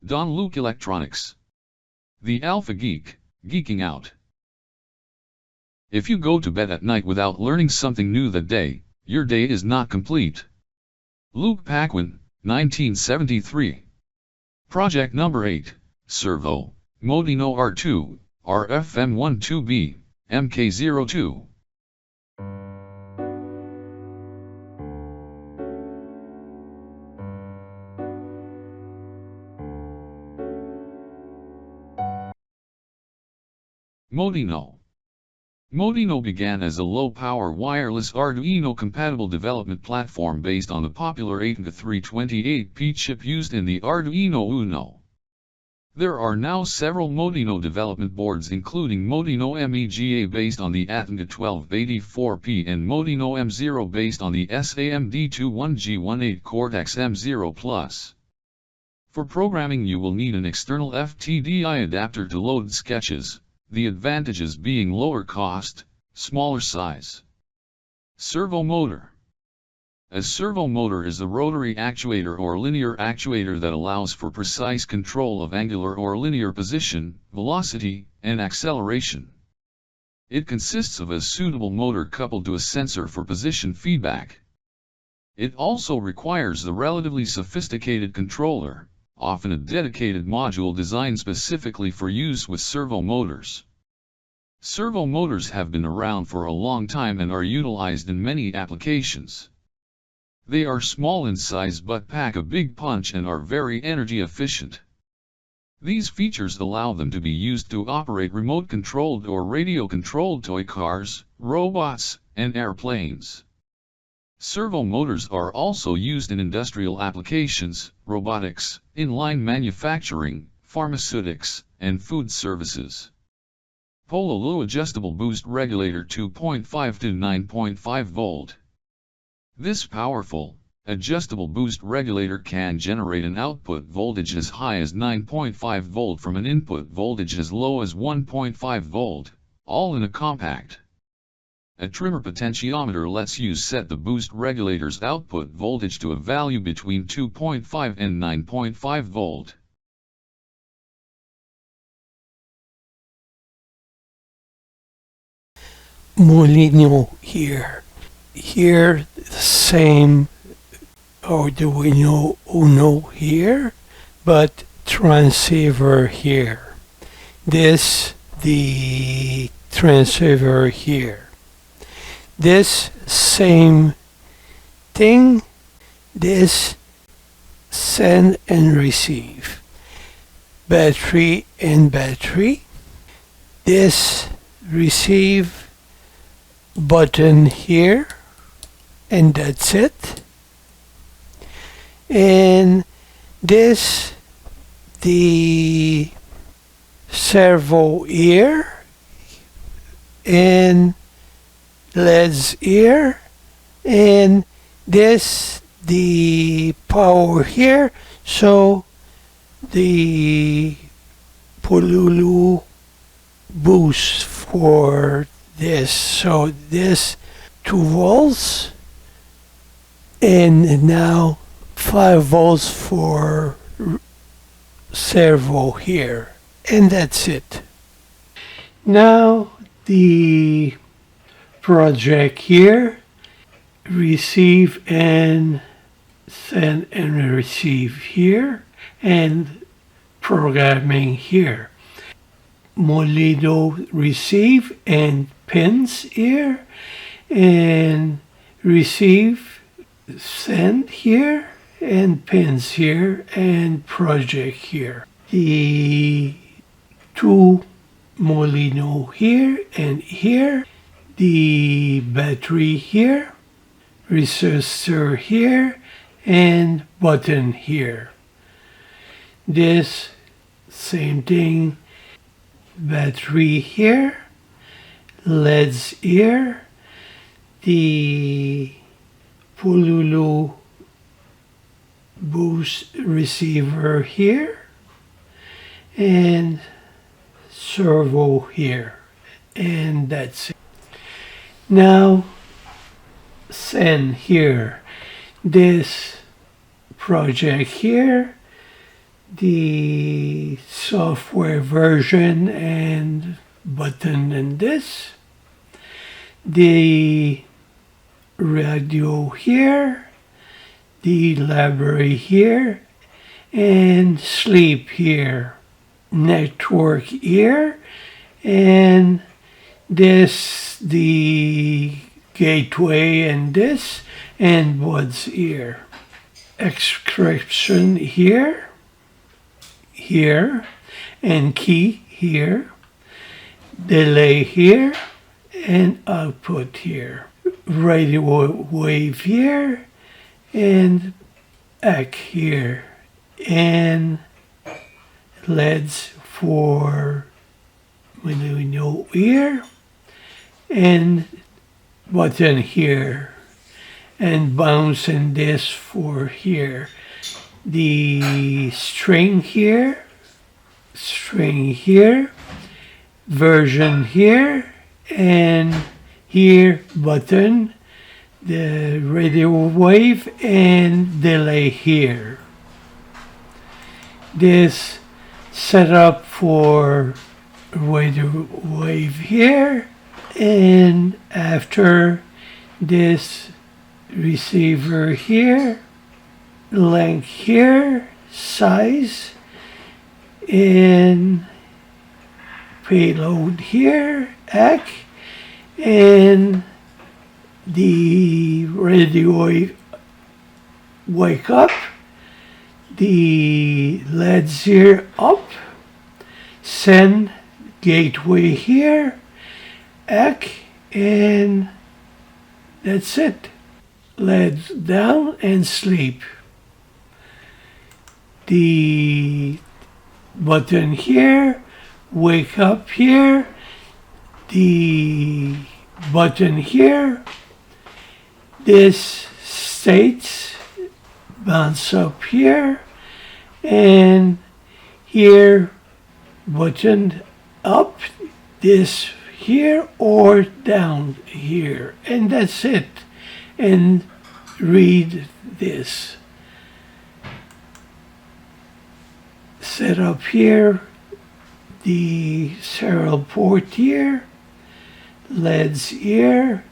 Don Luke Electronics. The Alpha Geek, geeking out. If you go to bed at night without learning something new that day, your day is not complete. Luke Paquin, 1973. Project number 8, Servo, Moteino R2, RFM12B, Mk02. Moteino. Moteino began as a low-power wireless Arduino-compatible development platform based on the popular Mk0228P chip used in the Arduino UNO. There are now several Moteino development boards including MoteinoMEGA based on the Atmega1284P and MoteinoM0 based on the SAMD21G18 Cortex M0+. For programming you will need an external FTDI-Adapter to load sketches. The advantages being lower cost, smaller size. Servo Motor. A servo motor is a rotary actuator or linear actuator that allows for precise control of angular or linear position, velocity, and acceleration. It consists of a suitable motor coupled to a sensor for position feedback. It also requires the relatively sophisticated controller, often a dedicated module designed specifically for use with servo motors. Servo motors have been around for a long time and are utilized in many applications. They are small in size but pack a big punch and are very energy efficient. These features allow them to be used to operate remote-controlled or radio-controlled toy cars, robots, and airplanes. Servo motors are also used in industrial applications, robotics, inline manufacturing, pharmaceutics, and food services. Pololu adjustable boost regulator 2.5 to 9.5 volt. This powerful, adjustable boost regulator can generate an output voltage as high as 9.5 volt from an input voltage as low as 1.5 volt, all in a compact. A trimmer potentiometer lets you set the boost regulator's output voltage to a value between 2.5 and 9.5 volt. Moteino here. Here the same Arduino UNO here, but transceiver here. This the transceiver here. This same thing, this send and receive. Battery and battery. This receive button here, and that's it. And this the servo ear and LEDs here, and this the power here, so the Pololu boost for this, so this 2 volts and now 5 volts for servo here, and that's it. Now the project here, receive and send and receive here, and programming here. Moteino receive and pins here, and receive, send here, and pins here, and project here. The 2 Moteino here and here, the battery here, resistor here, and button here. This same thing, battery here, LEDs here, the Pololu boost receiver here, and servo here, and that's it. Now send here, this project here, the software version and button and this, the radio here, the library here, and sleep here, network here, and this, the gateway and this, and what's here. Encryption here, here, and key here, delay here, and output here. Radio wave here, and ACK here, and LEDs for Moteino here, and button here, and bounce and this for here. The string here, version here, and here button, the radio wave, and delay here. This setup for radio wave here, and after this receiver here, length here, size, and payload here, ACK, and the radio wake up, the LEDs here up, send gateway here, ACK, and that's it. LEDs down and sleep. The button here, wake up here, the button here, this states, bounce up here, and here, button up, this here or down here, and that's it. And read this. Set up here, the serial port here, LEDs here,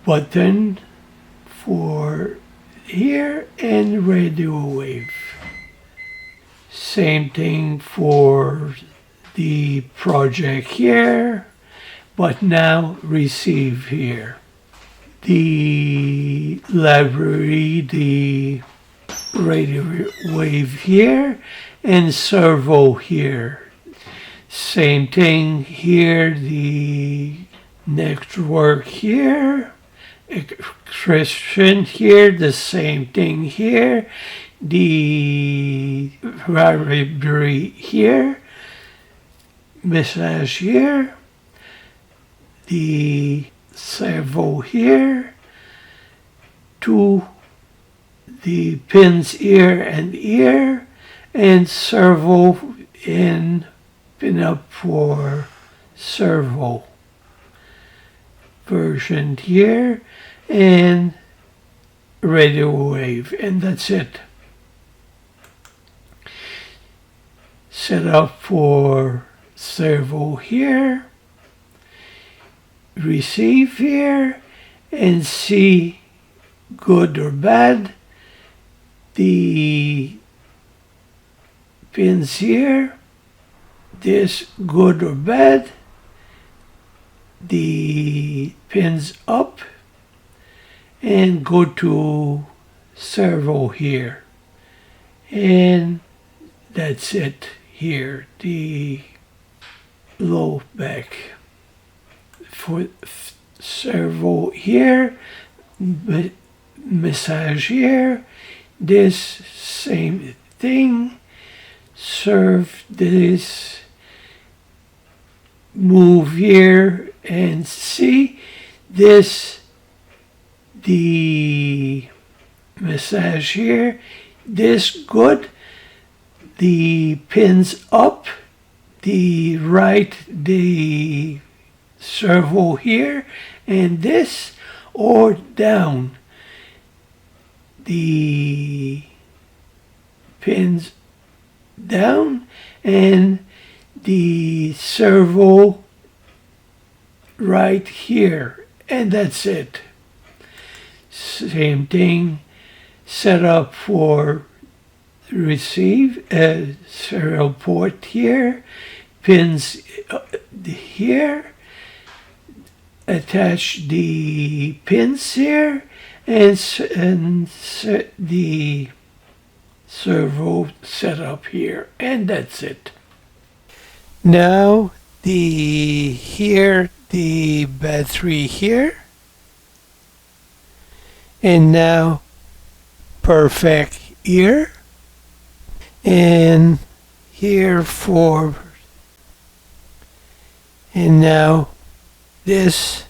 button for here, and radio wave. Same thing for the project here, but now receive here. The library, the radio wave here, and servo here. Same thing here, the network here, Christian here, the same thing here, the library here, message here, the servo here, to the pins here and here, and servo in pin up for servo version here, and radio wave, and that's it. Set up for servo here, receive here, and see good or bad. The pins here, this good or bad, the pins up, and go to servo here, and that's it here, the low back. For servo here, message here, this same thing, serve this, move here and see this, the message here, this good, the pins up, the right, the servo here, and this, or down, the pins down, and the servo right here, and that's it. Same thing, set up for receive a serial port here, pins here, attach the pins here, and set the servo setup here, and that's it. Now the battery here, and now perfect here, and here forward, and now this.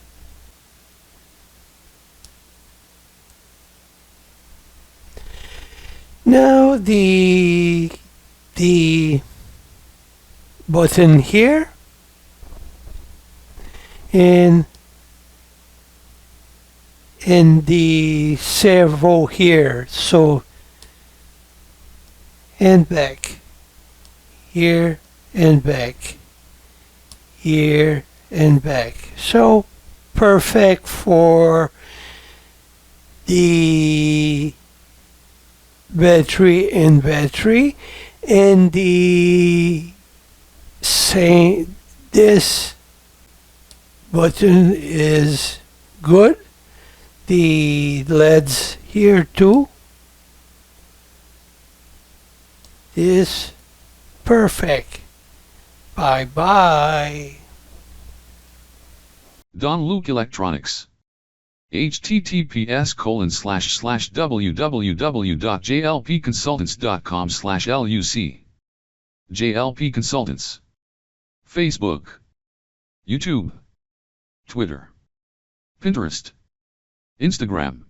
Now the button here, and the servo here, so, and back, here and back, here and back. So perfect for the battery, and the same, this button is good. The LEDs here too. This perfect. Bye bye. Don Luke Electronics. https://www.jlpconsultants.com/luc. JLP Consultants. Facebook, YouTube, Twitter, Pinterest, Instagram.